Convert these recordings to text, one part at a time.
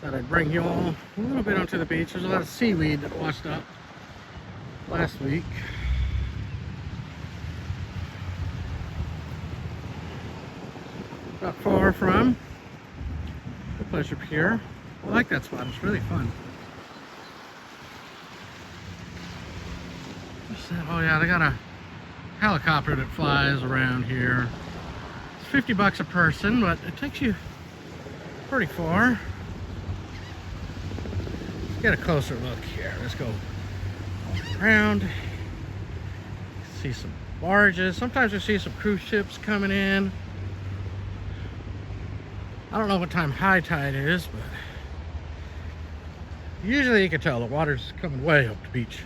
Thought I'd bring you all a little bit onto the beach. There's a lot of seaweed that washed up last week. Not far from the Pleasure Pier. I like that spot. It's really fun. Oh yeah, they got a helicopter that flies around here. It's 50 bucks a person, but it takes you pretty far. Let's get a closer look here. Let's go around. See some barges. Sometimes you see some cruise ships coming in. I don't know what time high tide is, but usually you can tell the water's coming way up the beach.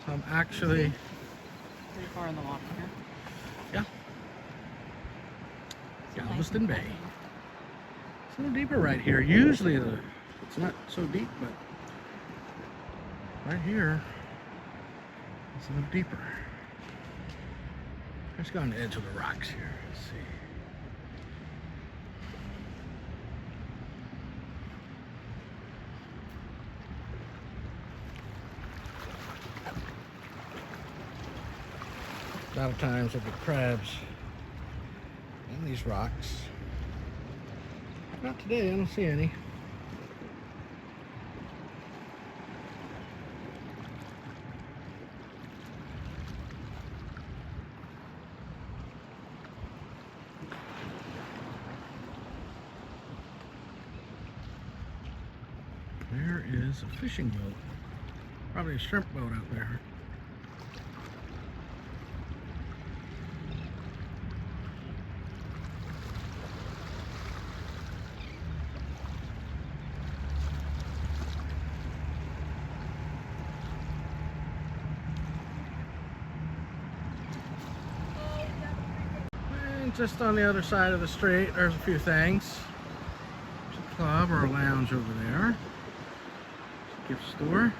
So I'm actually pretty far in the water here. Yeah. Galveston Bay. It's a little deeper right here. Usually it's not so deep, but right here it's a little deeper. Let's go on the edge of the rocks here. Let's see. A lot of times there'll be crabs in these rocks. Not today, I don't see any. There is a fishing boat. Probably a shrimp boat out there. And just on the other side of the street, there's a few things. There's a club or a lounge over there. Gift store.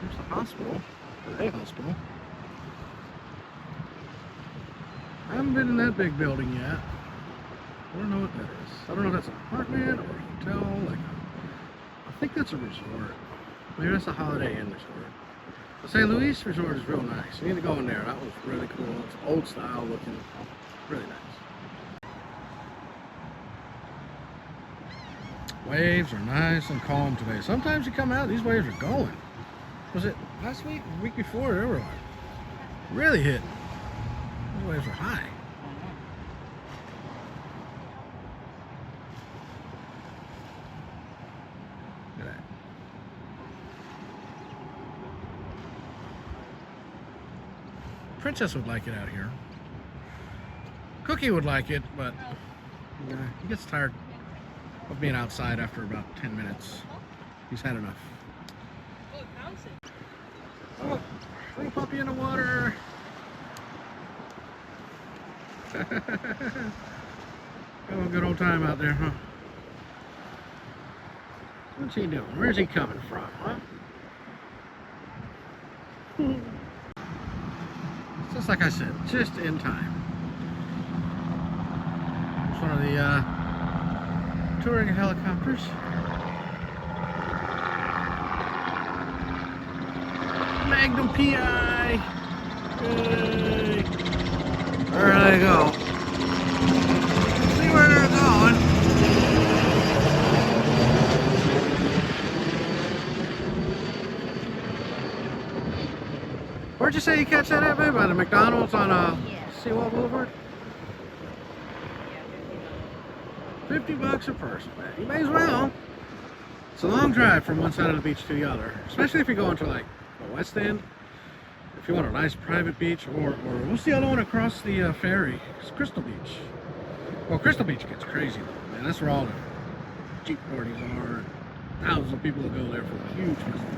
There's the hospital, or a hospital. I haven't been in that big building yet. I don't know what that is. I don't know if that's an apartment or a hotel. I think that's a resort. Maybe that's a Holiday Inn resort. The St. Louis resort is real nice. You need to go in there. That was really cool. It's old style looking. Really nice. Waves are nice and calm today. Sometimes you come out, these waves are going. Was it last week or the week before? They were like really hitting. Those waves are high. Look at that. Princess would like it out here. Cookie would like it, but he gets tired of being outside after about 10 minutes. He's had enough. Oh, little puppy in the water. Have a good old time out there, huh? What's he doing? Where's he coming from, huh? Just like I said, just in time. It's one of the touring helicopters. Magnum PI! Yay! There they go. See where they're going. Where'd you say you catch that at, babe? By the McDonald's on Seawall Boulevard? 50 bucks a person, man. You may as well. It's a long drive from one side of the beach to the other, especially if you're going to like the West End. If you want a nice private beach, or what's the other one across the ferry? It's Crystal Beach. Well, Crystal Beach gets crazy though, man. That's where all the Jeep parties are. Thousands of people that go there for a huge festival.